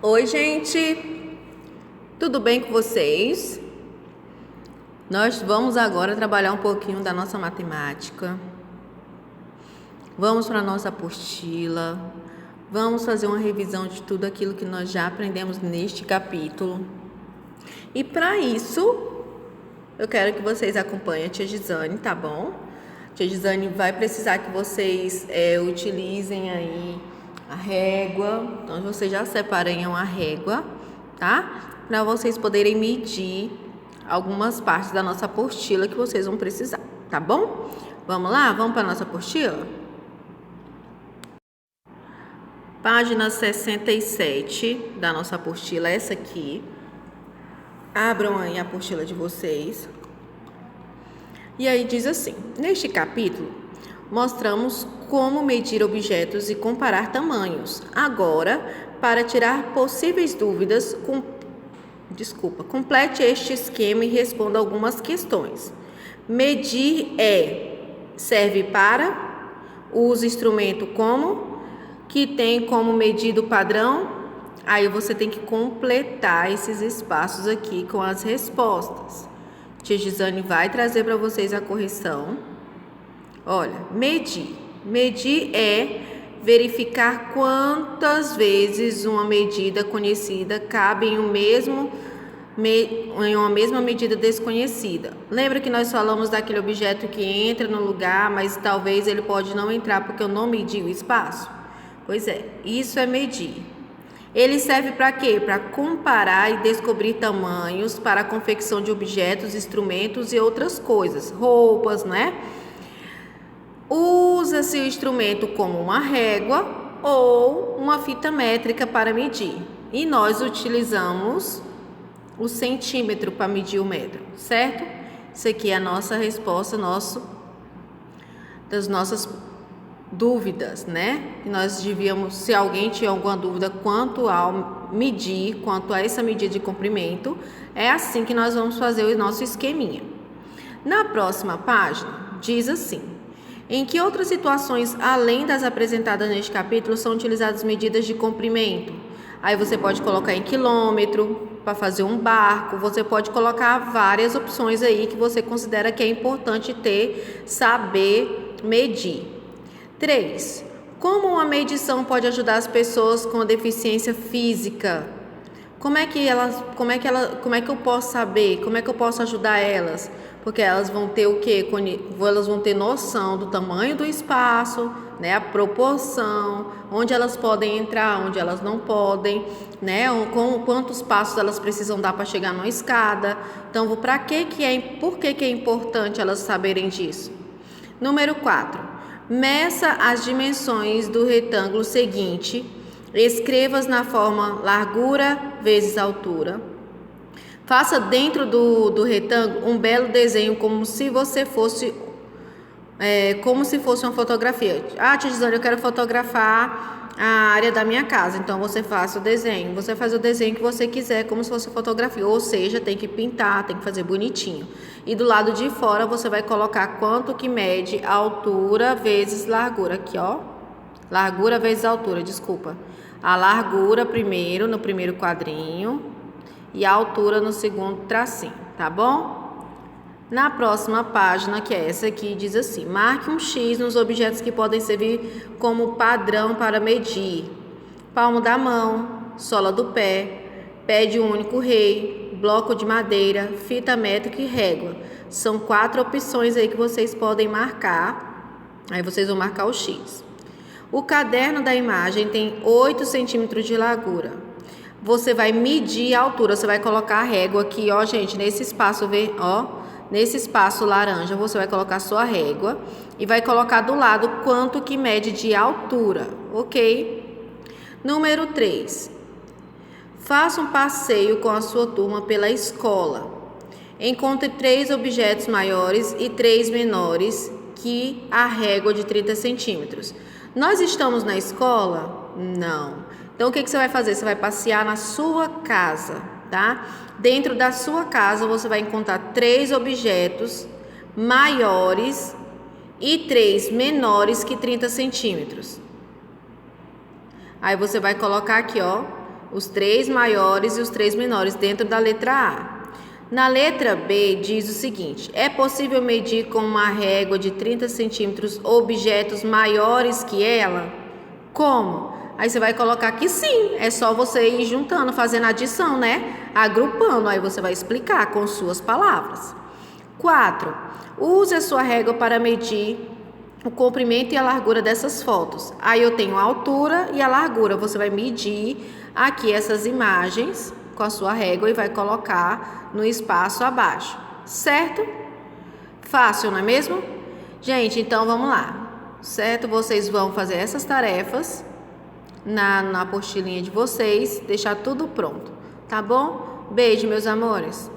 Oi, gente, tudo bem com vocês? Nós vamos agora trabalhar um pouquinho da nossa matemática. Vamos para a nossa apostila. Vamos fazer uma revisão de tudo aquilo que nós já aprendemos neste capítulo. E para isso, eu quero que vocês acompanhem a tia Gisane, tá bom? A tia Gisane vai precisar que vocês utilizem aí a régua. Então, vocês já separem uma régua, tá? Para vocês poderem medir algumas partes da nossa apostila que vocês vão precisar, tá bom? Vamos lá? Vamos para a nossa apostila? Página 67 da nossa apostila, essa aqui. Abram aí a apostila de vocês. E aí diz assim: neste capítulo, mostramos como medir objetos e comparar tamanhos. Agora, para tirar possíveis dúvidas, complete este esquema e responda algumas questões. Medir serve para, usa instrumento como, que tem como medido padrão. Aí você tem que completar esses espaços aqui com as respostas. Tia Gisane vai trazer para vocês a correção. Olha, medir. Medir é verificar quantas vezes uma medida conhecida cabe em uma mesma medida desconhecida. Lembra que nós falamos daquele objeto que entra no lugar, mas talvez ele pode não entrar porque eu não medi o espaço? Pois é, isso é medir. Ele serve para quê? Para comparar e descobrir tamanhos para a confecção de objetos, instrumentos e outras coisas, roupas, né? Usa-se o instrumento como uma régua ou uma fita métrica para medir. E nós utilizamos o centímetro para medir o metro, certo? Isso aqui é a nossa resposta, das nossas dúvidas, né? E nós devíamos, se alguém tinha alguma dúvida quanto a essa medida de comprimento, é assim que nós vamos fazer o nosso esqueminha. Na próxima página, diz assim: em que outras situações, além das apresentadas neste capítulo, são utilizadas medidas de comprimento? Aí você pode colocar em quilômetro, para fazer um barco, você pode colocar várias opções aí que você considera que é importante saber medir. 3. Como uma medição pode ajudar as pessoas com deficiência física? Como é que eu posso saber? Como é que eu posso ajudar elas? Porque elas vão ter o quê? Elas vão ter noção do tamanho do espaço, né? A proporção, onde elas podem entrar, onde elas não podem, né? Quantos passos elas precisam dar para chegar numa escada. Então, por que é importante elas saberem disso? Número 4. Meça as dimensões do retângulo seguinte. Escreva-as na forma largura vezes altura. Faça dentro do retângulo um belo desenho como se fosse uma fotografia. Tia Gisane, eu quero fotografar a área da minha casa. Então você faz o desenho. Você faz o desenho que você quiser, como se fosse fotografia. Ou seja, tem que pintar, tem que fazer bonitinho. E do lado de fora você vai colocar quanto que mede a altura vezes largura. Aqui, ó. Largura vezes altura, desculpa. A largura primeiro, no primeiro quadrinho. E a altura no segundo tracinho, tá bom? Na próxima página, que é essa aqui, diz assim: marque um X nos objetos que podem servir como padrão para medir: palmo da mão, sola do pé, pé de um único rei, bloco de madeira, fita métrica e régua. São 4 opções aí que vocês podem marcar. Aí vocês vão marcar o X. O caderno da imagem tem 8 centímetros de largura. Você vai medir a altura, você vai colocar a régua aqui, ó, gente, nesse espaço, nesse espaço laranja, você vai colocar a sua régua e vai colocar do lado quanto que mede de altura, ok? Número 3. Faça um passeio com a sua turma pela escola. Encontre 3 objetos maiores e 3 menores que a régua de 30 centímetros. Nós estamos na escola? Não. Então, o que você vai fazer? Você vai passear na sua casa, tá? Dentro da sua casa, você vai encontrar 3 objetos maiores e 3 menores que 30 centímetros. Aí, você vai colocar aqui, ó, os 3 maiores e os 3 menores dentro da letra A. Na letra B diz o seguinte: é possível medir com uma régua de 30 centímetros objetos maiores que ela? Como? Aí você vai colocar que sim, é só você ir juntando, fazendo adição, né? Agrupando, aí você vai explicar com suas palavras. 4. Use a sua régua para medir o comprimento e a largura dessas fotos. Aí eu tenho a altura e a largura. Você vai medir aqui essas imagens com a sua régua e vai colocar no espaço abaixo, certo? Fácil, não é mesmo? Gente, então vamos lá, certo? Vocês vão fazer essas tarefas na apostilinha de vocês, deixar tudo pronto, tá bom? Beijo, meus amores.